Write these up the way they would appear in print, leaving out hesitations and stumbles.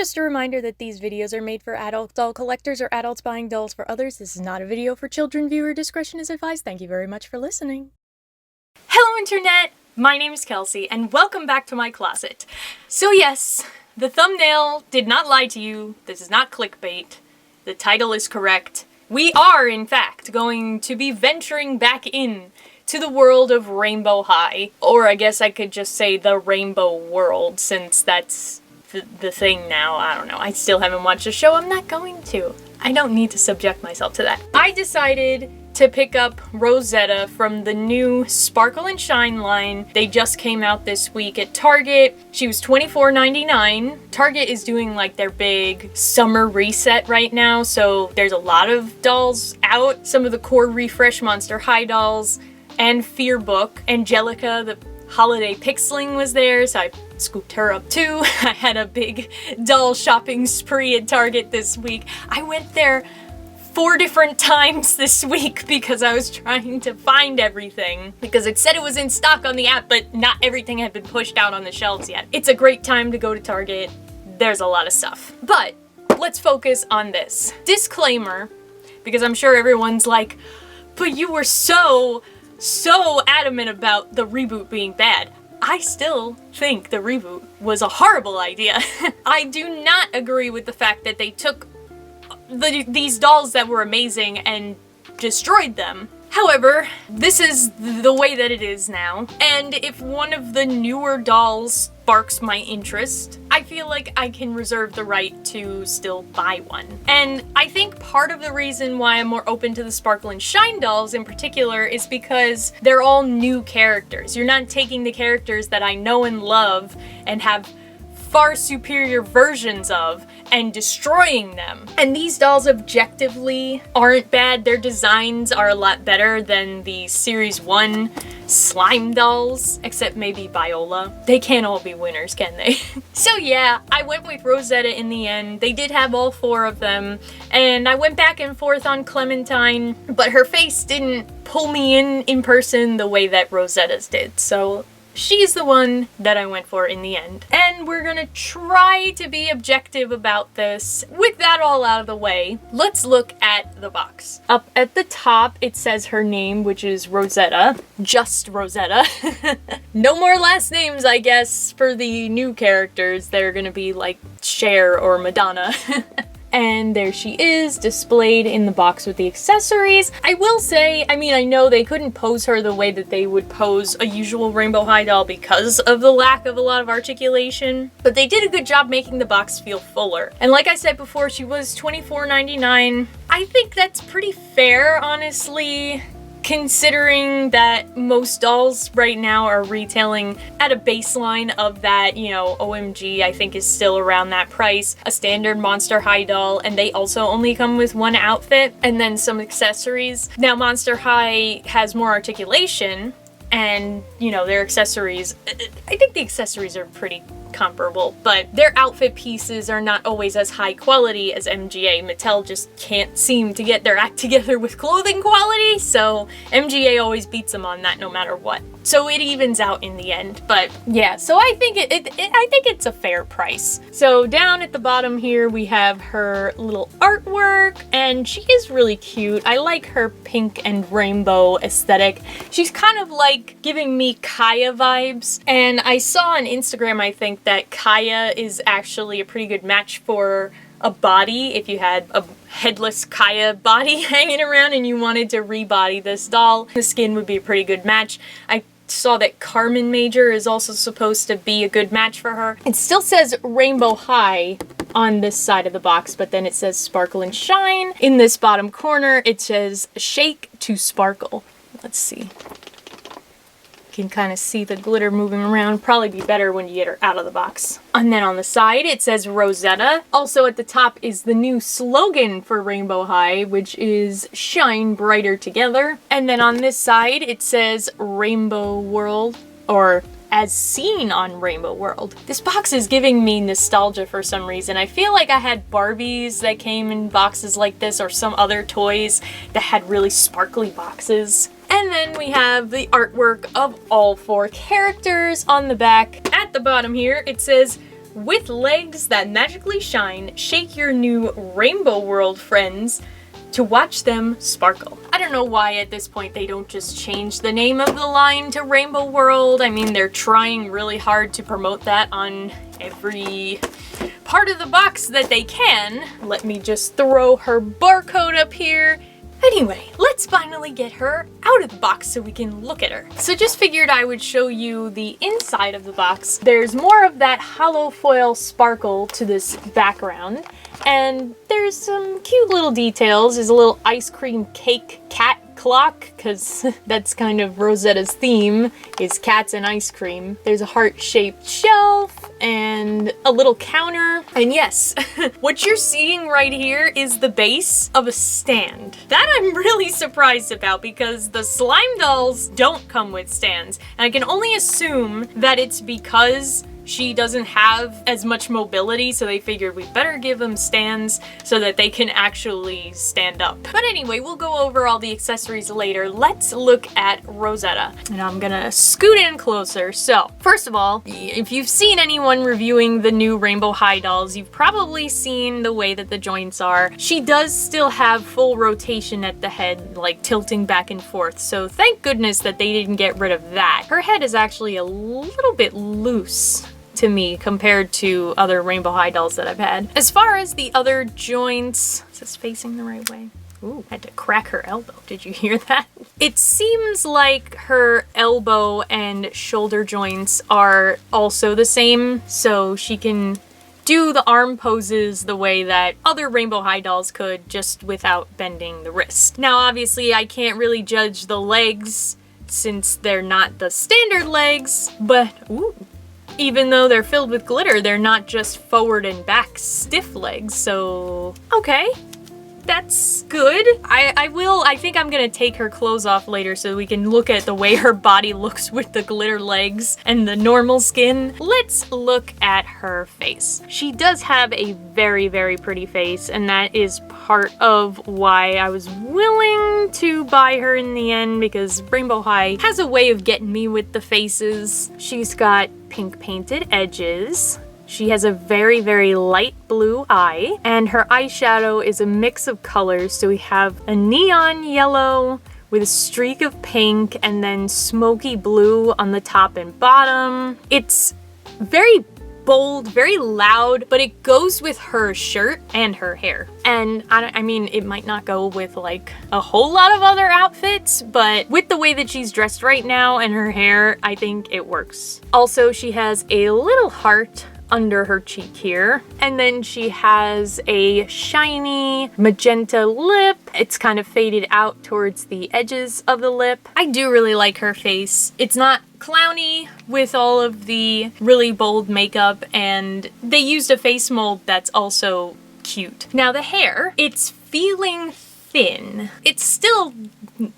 Just a reminder that these videos are made for adult doll collectors or adults buying dolls for others. This is not a video for children. Viewer discretion is advised. Thank you very much for listening. Hello Internet! My name is Kelsey, and welcome back to my closet. So yes, the thumbnail did not lie to you. This is not clickbait. The title is correct. We are, in fact, going to be venturing back in to the world of Rainbow High. Or I guess I could just say the Rainbow World, since that's the thing now. I don't know. I still haven't watched the show. I'm not going to. I don't need to subject myself to that. I decided to pick up Rosetta from the new Sparkle and Shine line. They just came out this week at Target. She was $24.99. Target is doing like their big summer reset right now, so there's a lot of dolls out. Some of the core refresh Monster High dolls and Fear Book. Angelica, the holiday pixeling, was there, so I scooped her up too. I had a big doll shopping spree at Target this week. I went there 4 different times this week because I was trying to find everything, because it said it was in stock on the app, but not everything had been pushed out on the shelves yet. It's a great time to go to Target. There's a lot of stuff. But let's focus on this. Disclaimer, because I'm sure everyone's like, but you were so adamant about the reboot being bad. I still think the reboot was a horrible idea. I do not agree with the fact that they took these dolls that were amazing and destroyed them. However, this is the way that it is now, and if one of the newer dolls sparks my interest, I feel like I can reserve the right to still buy one. And I think part of the reason why I'm more open to the Sparkle and Shine dolls in particular is because they're all new characters. You're not taking the characters that I know and love and have far superior versions of and destroying them. And these dolls objectively aren't bad. Their designs are a lot better than the Series 1 slime dolls, except maybe Viola. They can't all be winners, can they? So yeah, I went with Rosetta in the end. They did have all 4 of them, and I went back and forth on Clementine, but her face didn't pull me in person the way that Rosetta's did, so she's the one that I went for in the end. And we're gonna try to be objective about this. With that all out of the way, let's look at the box. Up at the top, it says her name, which is Rosetta. Just Rosetta. No more last names, I guess, for the new characters. They're gonna be like Cher or Madonna. And there she is, displayed in the box with the accessories. I will say, I mean, I know they couldn't pose her the way that they would pose a usual Rainbow High doll because of the lack of a lot of articulation, but they did a good job making the box feel fuller. And like I said before, she was $24.99. I think that's pretty fair, honestly, considering that most dolls right now are retailing at a baseline of that, you know, OMG I think is still around that price, a standard Monster High doll, and they also only come with 1 outfit and then some accessories. Now Monster High has more articulation and, you know, their accessories, I think the accessories are pretty comparable, but their outfit pieces are not always as high quality as MGA. Mattel just can't seem to get their act together with clothing quality, so MGA always beats them on that no matter what. So it evens out in the end, but yeah, so I think I think it's a fair price. So down at the bottom here we have her little artwork, and she is really cute. I like her pink and rainbow aesthetic. She's kind of like giving me Kaya vibes, and I saw on Instagram, I think, that Kaya is actually a pretty good match for a body. If you had a headless Kaya body hanging around and you wanted to rebody this doll, the skin would be a pretty good match. I saw that Carmen Major is also supposed to be a good match for her. It still says Rainbow High on this side of the box, but then it says Sparkle and Shine. In this bottom corner, it says Shake to Sparkle. Let's see. You can kind of see the glitter moving around. Probably be better when you get her out of the box. And then on the side it says Rosetta. Also at the top is the new slogan for Rainbow High, which is Shine Brighter Together. And then on this side it says Rainbow World, or as seen on Rainbow World. This box is giving me nostalgia for some reason. I feel like I had Barbies that came in boxes like this, or some other toys that had really sparkly boxes. And then we have the artwork of all 4 characters on the back. At the bottom here, it says with legs that magically shine, shake your new Rainbow World friends to watch them sparkle. I don't know why at this point they don't just change the name of the line to Rainbow World. I mean, they're trying really hard to promote that on every part of the box that they can. Let me just throw her barcode up here. Anyway, let's finally get her out of the box so we can look at her. So just figured I would show you the inside of the box. There's more of that hollow foil sparkle to this background, and there's some cute little details. There's a little ice cream cake cat clock, because that's kind of Rosetta's theme, is cats and ice cream. There's a heart-shaped shelf and a little counter. And yes, what you're seeing right here is the base of a stand. That I'm really surprised about, because the slime dolls don't come with stands. And I can only assume that it's because she doesn't have as much mobility, so they figured we better give them stands so that they can actually stand up. But anyway, we'll go over all the accessories later. Let's look at Rosetta. And I'm gonna scoot in closer. So, first of all, if you've seen anyone reviewing the new Rainbow High dolls, you've probably seen the way that the joints are. She does still have full rotation at the head, like tilting back and forth, so thank goodness that they didn't get rid of that. Her head is actually a little bit loose to me compared to other Rainbow High dolls that I've had. As far as the other joints, is this facing the right way? Ooh, I had to crack her elbow. Did you hear that? It seems like her elbow and shoulder joints are also the same, so she can do the arm poses the way that other Rainbow High dolls could, just without bending the wrist. Now, obviously, I can't really judge the legs since they're not the standard legs, but ooh, even though they're filled with glitter, they're not just forward and back stiff legs, so okay. That's good. I think I'm gonna take her clothes off later so we can look at the way her body looks with the glitter legs and the normal skin. Let's look at her face. She does have a very, very pretty face, and that is part of why I was willing to buy her in the end, because Rainbow High has a way of getting me with the faces. She's got pink painted edges. She has a very, very light blue eye, and her eyeshadow is a mix of colors. So we have a neon yellow with a streak of pink and then smoky blue on the top and bottom. It's very bold, very loud, but it goes with her shirt and her hair. And I mean, it might not go with like a whole lot of other outfits, but with the way that she's dressed right now and her hair, I think it works. Also, she has a little heart under her cheek here, and then she has a shiny magenta lip. It's kind of faded out towards the edges of the lip. I do really like her face. It's not clowny with all of the really bold makeup, and they used a face mold that's also cute. Now the hair, it's feeling thin. It's still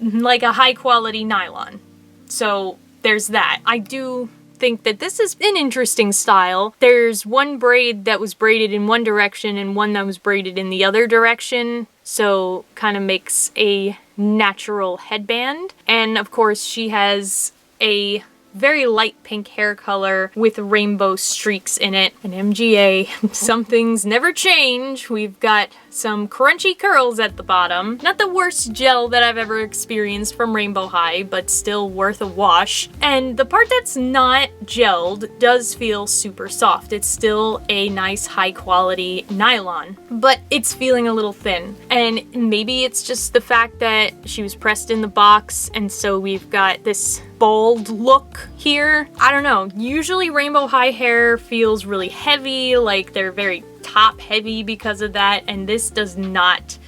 like a high quality nylon, so there's that. I do think that this is an interesting style. There's one braid that was braided in one direction and one that was braided in the other direction, so kind of makes a natural headband. And of course she has a very light pink hair color with rainbow streaks in it. And MGA, some things never change. We've got some crunchy curls at the bottom. Not the worst gel that I've ever experienced from Rainbow High, but still worth a wash. And the part that's not gelled does feel super soft. It's still a nice high quality nylon, but it's feeling a little thin. And maybe it's just the fact that she was pressed in the box, and so we've got this bald look here. I don't know. Usually Rainbow High hair feels really heavy, like they're very top heavy because of that, and this does not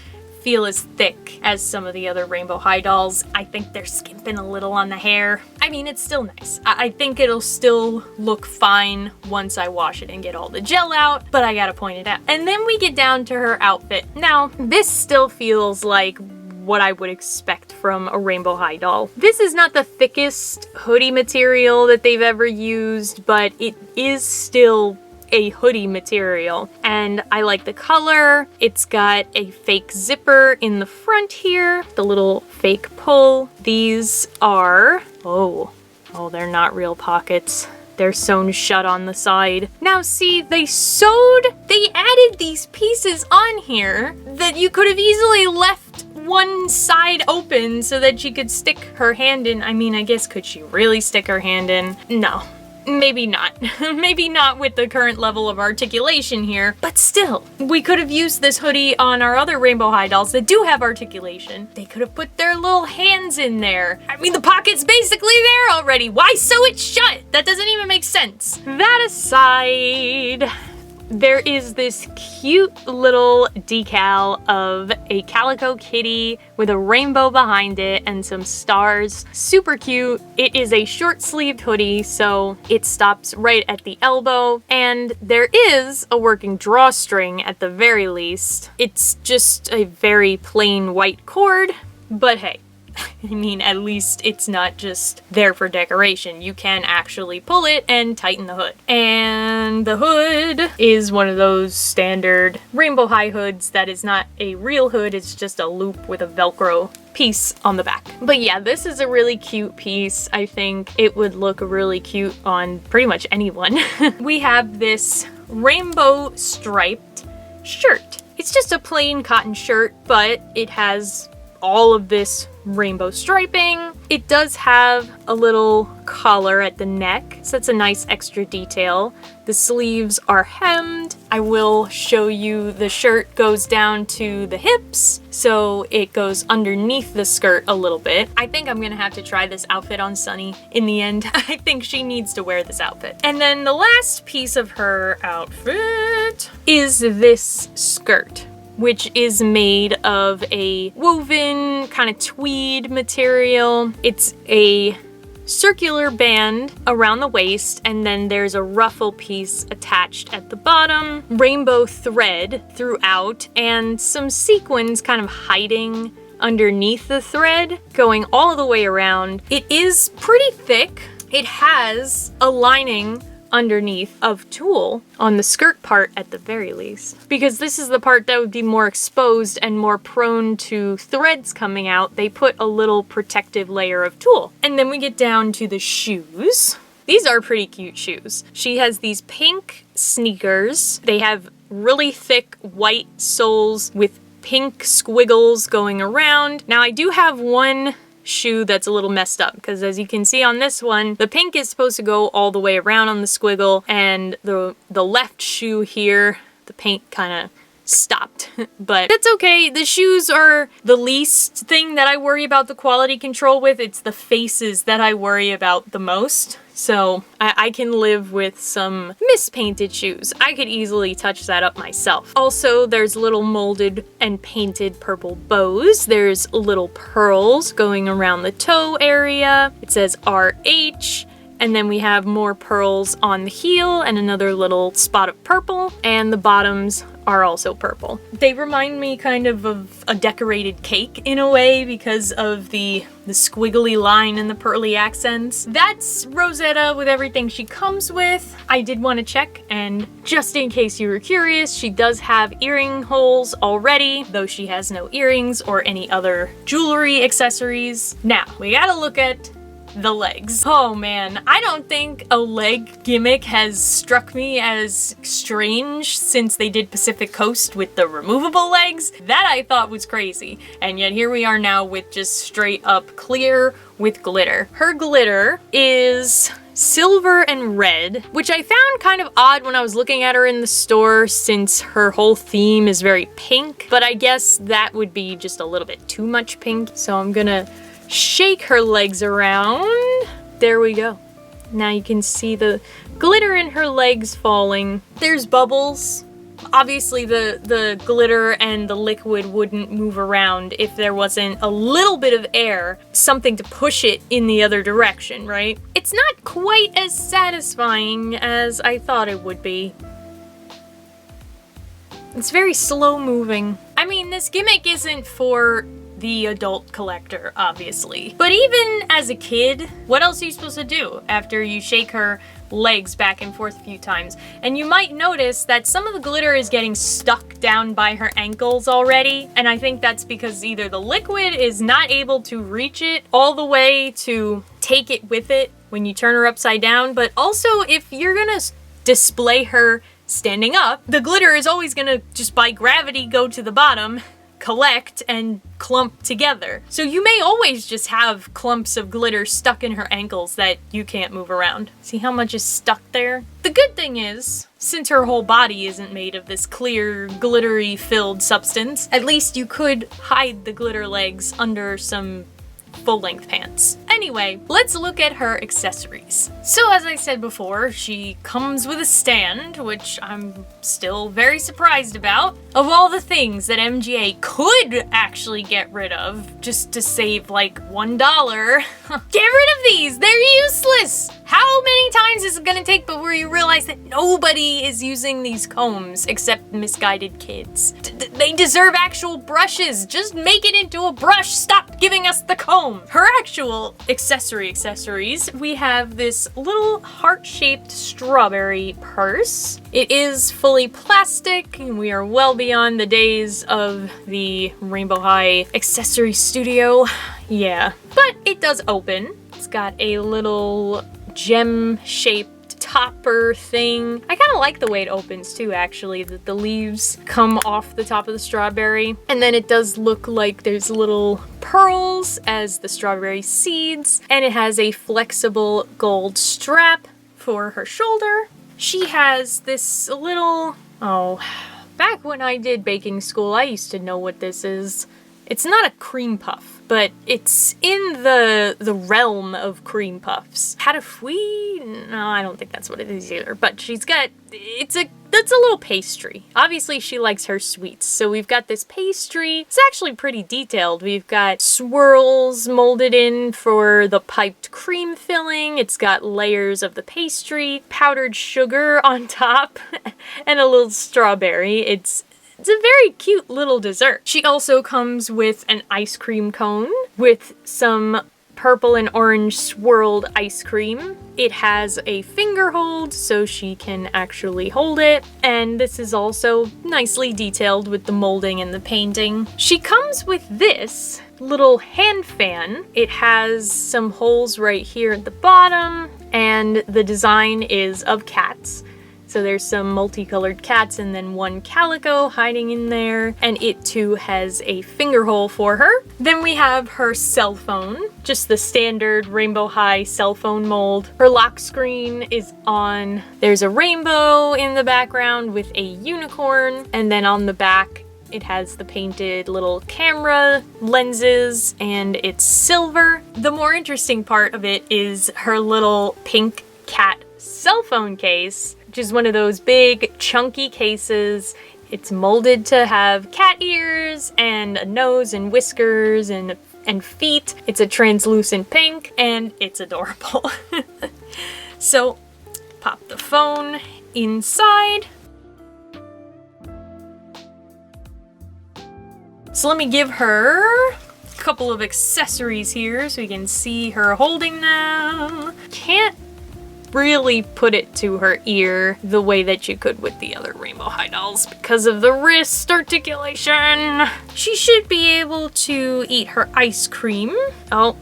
feel as thick as some of the other Rainbow High dolls. I think they're skimping a little on the hair. I mean, it's still nice. I think it'll still look fine once I wash it and get all the gel out, but I gotta point it out. And then we get down to her outfit. Now, this still feels like what I would expect from a Rainbow High doll. This is not the thickest hoodie material that they've ever used, but it is still a hoodie material, and I like the color. It's got a fake zipper in the front here, the little fake pull. These are, oh, they're not real pockets. they're sewn shut on the side. Now see, they added these pieces on here that you could have easily left one side open so that she could stick her hand in. I mean, I guess could she really stick her hand in? No. Maybe not. Maybe not with the current level of articulation here, but still, we could have used this hoodie on our other Rainbow High dolls that do have articulation. They could have put their little hands in there. I mean, the pocket's basically there already. Why sew it shut? That doesn't even make sense. That aside, there is this cute little decal of a calico kitty with a rainbow behind it and some stars. Super cute. It is a short-sleeved hoodie, so it stops right at the elbow, and there is a working drawstring at the very least. It's just a very plain white cord, but hey, I mean, at least it's not just there for decoration. You can actually pull it and tighten the hood. And the hood is one of those standard Rainbow High hoods that is not a real hood, it's just a loop with a Velcro piece on the back. But yeah, this is a really cute piece. I think it would look really cute on pretty much anyone. We have this rainbow striped shirt. It's just a plain cotton shirt, but it has all of this rainbow striping. It does have a little collar at the neck, so that's a nice extra detail. The sleeves are hemmed. I will show you the shirt goes down to the hips, so it goes underneath the skirt a little bit. I think I'm gonna have to try this outfit on Sunny in the end. I think she needs to wear this outfit. And then the last piece of her outfit is this skirt, which is made of a woven kind of tweed material. It's a circular band around the waist, and then there's a ruffle piece attached at the bottom, rainbow thread throughout, and some sequins kind of hiding underneath the thread, going all the way around. It is pretty thick. It has a lining underneath of tulle on the skirt part at the very least, because this is the part that would be more exposed and more prone to threads coming out. They put a little protective layer of tulle. And then we get down to the shoes. These are pretty cute shoes. She has these pink sneakers. They have really thick white soles with pink squiggles going around. Now I do have one shoe that's a little messed up, because as you can see on this one, the pink is supposed to go all the way around on the squiggle, and the left shoe here, the paint kind of stopped. But that's okay. The shoes are the least thing that I worry about the quality control with. It's the faces that I worry about the most. So I can live with some mispainted shoes. I could easily touch that up myself. Also, there's little molded and painted purple bows. There's little pearls going around the toe area. It says RH. And then we have more pearls on the heel and another little spot of purple. And the bottoms are also purple. They remind me kind of a decorated cake in a way because of the squiggly line and the pearly accents. That's Rosetta with everything she comes with. I did want to check, and just in case you were curious, she does have earring holes already, though she has no earrings or any other jewelry accessories. Now, we gotta look at the legs. Oh man, I don't think a leg gimmick has struck me as strange since they did Pacific Coast with the removable legs. That I thought was crazy. And yet here we are now with just straight up clear with glitter. Her glitter is silver and red, which I found kind of odd when I was looking at her in the store since her whole theme is very pink, but I guess that would be just a little bit too much pink. So I'm gonna shake her legs around. There we go. Now you can see the glitter in her legs falling. There's bubbles. Obviously the glitter and the liquid wouldn't move around if there wasn't a little bit of air, something to push it in the other direction, right? It's not quite as satisfying as I thought it would be. It's very slow moving. I mean, this gimmick isn't for the adult collector, obviously. But even as a kid, what else are you supposed to do after you shake her legs back and forth a few times. And you might notice that some of the glitter is getting stuck down by her ankles already. And I think that's because either the liquid is not able to reach it all the way to take it with it when you turn her upside down, but also if you're gonna display her standing up, the glitter is always gonna just by gravity go to the bottom, collect, and clump together. So you may always just have clumps of glitter stuck in her ankles that you can't move around. See how much is stuck there? The good thing is, since her whole body isn't made of this clear, glittery filled substance, at least you could hide the glitter legs under some full-length pants. Anyway, let's look at her accessories. So as I said before, she comes with a stand, which I'm still very surprised about. Of all the things that MGA could actually get rid of just to save like $1, get rid of these! They're useless! How many times is it gonna take before you realize that nobody is using these combs except misguided kids? They deserve actual brushes. Just make it into a brush. Stop giving us the comb. Her actual accessories, we have this little heart-shaped strawberry purse. It is fully plastic, and we are well beyond the days of the Rainbow High accessory studio. Yeah, but it does open. It's got a little gem-shaped topper thing. I kind of like the way it opens too, actually, that the leaves come off the top of the strawberry. And then it does look like there's little pearls as the strawberry seeds, and it has a flexible gold strap for her shoulder. She has this little, back when I did baking school, I used to know what this is. It's not a cream puff, but it's in the realm of cream puffs. Patafouille? No, I don't think that's what it is either. But she's got, that's a little pastry. Obviously she likes her sweets. So we've got this pastry. It's actually pretty detailed. We've got swirls molded in for the piped cream filling. It's got layers of the pastry, powdered sugar on top, and a little strawberry. It's a very cute little dessert. She also comes with an ice cream cone with some purple and orange swirled ice cream. It has a finger hold so she can actually hold it, and this is also nicely detailed with the molding and the painting. She comes with this little hand fan. It has some holes right here at the bottom, and the design is of cats. So there's some multicolored cats and then one calico hiding in there, and it too has a finger hole for her. Then we have her cell phone, just the standard Rainbow High cell phone mold. Her lock screen is on. There's a rainbow in the background with a unicorn, and then on the back it has the painted little camera lenses, and it's silver. The more interesting part of it is her little pink cat cell phone case, which is one of those big chunky cases. It's molded to have cat ears and a nose and whiskers and feet. It's a translucent pink and it's adorable. So pop the phone inside. So let me give her a couple of accessories here so you can see her holding them. Can't really put it to her ear the way that you could with the other Rainbow High dolls because of the wrist articulation. She should be able to eat her ice cream. Oh,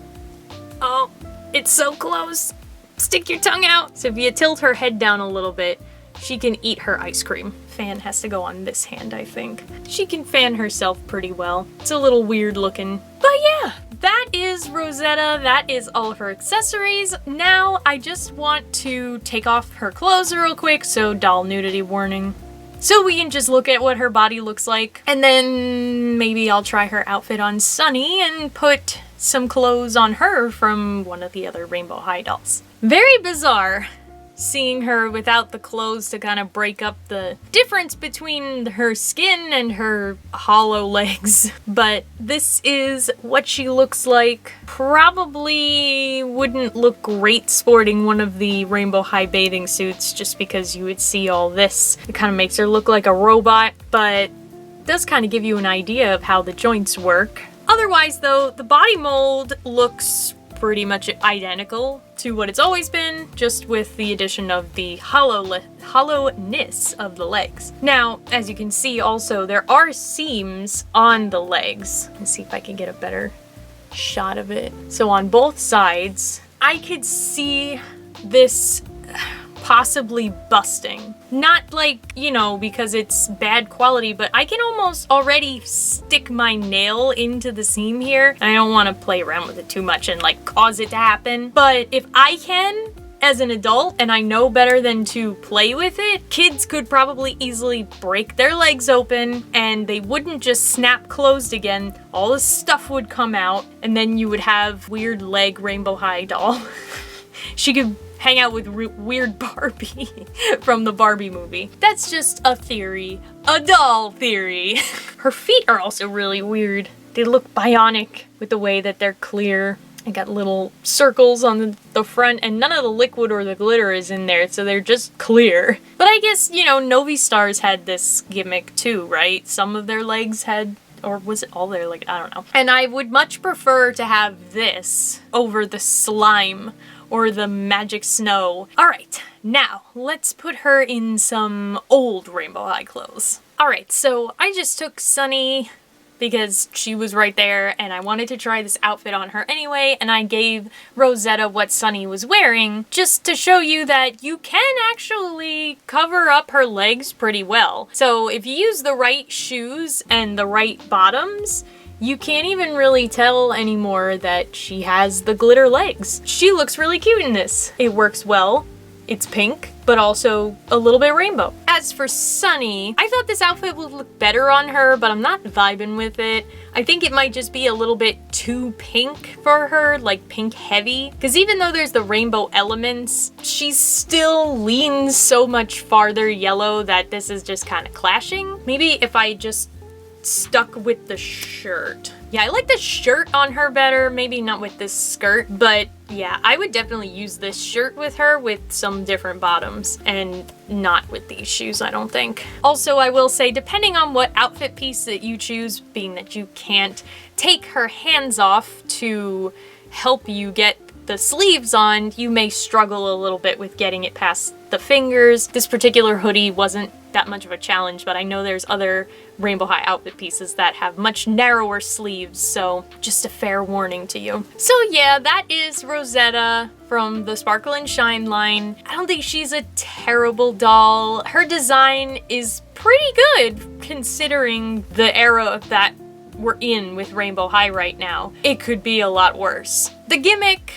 it's so close. Stick your tongue out. So if you tilt her head down a little bit, she can eat her ice cream. Fan has to go on this hand, I think. She can fan herself pretty well. It's a little weird looking, but yeah. That is Rosetta. That is all her accessories. Now I just want to take off her clothes real quick, so doll nudity warning. So we can just look at what her body looks like, and then maybe I'll try her outfit on Sunny and put some clothes on her from one of the other Rainbow High dolls. Very bizarre seeing her without the clothes to kind of break up the difference between her skin and her hollow legs. But this is what she looks like. Probably wouldn't look great sporting one of the Rainbow High bathing suits just because you would see all this. It kind of makes her look like a robot, but does kind of give you an idea of how the joints work. Otherwise though, the body mold looks pretty much identical to what it's always been, just with the addition of the hollowness of the legs. Now, as you can see also, there are seams on the legs. Let's see if I can get a better shot of it. So on both sides, I could see this possibly busting. Not like, you know, because it's bad quality, but I can almost already stick my nail into the seam here. I don't want to play around with it too much and like cause it to happen. But if I can, as an adult, and I know better than to play with it, kids could probably easily break their legs open and they wouldn't just snap closed again. All the stuff would come out and then you would have weird leg Rainbow High doll. She could hang out with weird Barbie from the Barbie movie. That's just a theory. A doll theory. Her feet are also really weird. They look bionic with the way that they're clear. I got little circles on the front and none of the liquid or the glitter is in there, so they're just clear. But I guess, you know, Novi Stars had this gimmick too, right? Some of their legs had, or was it all their legs? I don't know. And I would much prefer to have this over the slime or the magic snow. All right, now let's put her in some old Rainbow High clothes. All right, so I just took Sunny because she was right there and I wanted to try this outfit on her anyway, and I gave Rosetta what Sunny was wearing just to show you that you can actually cover up her legs pretty well. So if you use the right shoes and the right bottoms, you can't even really tell anymore that she has the glitter legs. She looks really cute in this. It works well. It's pink, but also a little bit rainbow. As for Sunny, I thought this outfit would look better on her, but I'm not vibing with it. I think it might just be a little bit too pink for her, like pink heavy. Because even though there's the rainbow elements, she still leans so much farther yellow that this is just kind of clashing. Maybe if I just stuck with the shirt. Yeah, I like the shirt on her better, maybe not with this skirt, but yeah, I would definitely use this shirt with her with some different bottoms and not with these shoes, I don't think. Also, I will say, depending on what outfit piece that you choose, being that you can't take her hands off to help you get the sleeves on, you may struggle a little bit with getting it past the fingers. This particular hoodie wasn't that much of a challenge, but I know there's other Rainbow High outfit pieces that have much narrower sleeves, so just a fair warning to you. So yeah, that is Rosetta from the Sparkle and Shine line. I don't think she's a terrible doll. Her design is pretty good considering the era that we're in with Rainbow High right now. It could be a lot worse. The gimmick,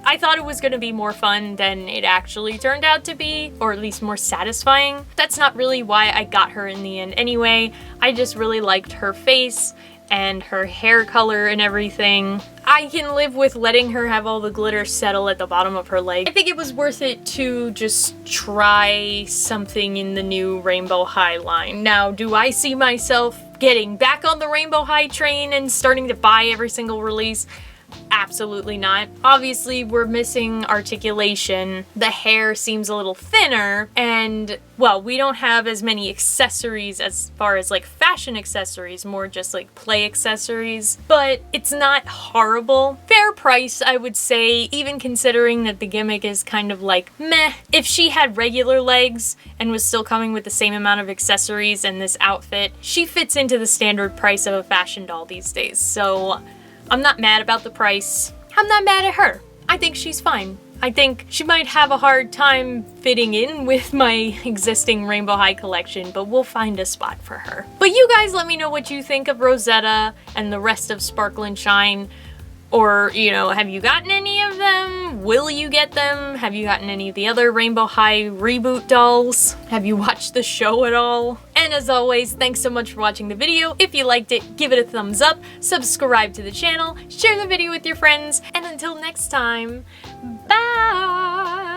I thought it was going to be more fun than it actually turned out to be, or at least more satisfying. That's not really why I got her in the end anyway. I just really liked her face and her hair color and everything. I can live with letting her have all the glitter settle at the bottom of her leg. I think it was worth it to just try something in the new Rainbow High line. Now, do I see myself getting back on the Rainbow High train and starting to buy every single release? Absolutely not. Obviously, we're missing articulation. The hair seems a little thinner, and, well, we don't have as many accessories as far as, like, fashion accessories, more just, like, play accessories, but it's not horrible. Fair price, I would say, even considering that the gimmick is kind of like, meh. If she had regular legs and was still coming with the same amount of accessories in this outfit, she fits into the standard price of a fashion doll these days, so I'm not mad about the price. I'm not mad at her. I think she's fine. I think she might have a hard time fitting in with my existing Rainbow High collection, but we'll find a spot for her. But you guys let me know what you think of Rosetta and the rest of Sparkle and Shine. Or, you know, have you gotten any of them? Will you get them? Have you gotten any of the other Rainbow High Reboot dolls? Have you watched the show at all? And as always, thanks so much for watching the video. If you liked it, give it a thumbs up, subscribe to the channel, share the video with your friends, and until next time, bye!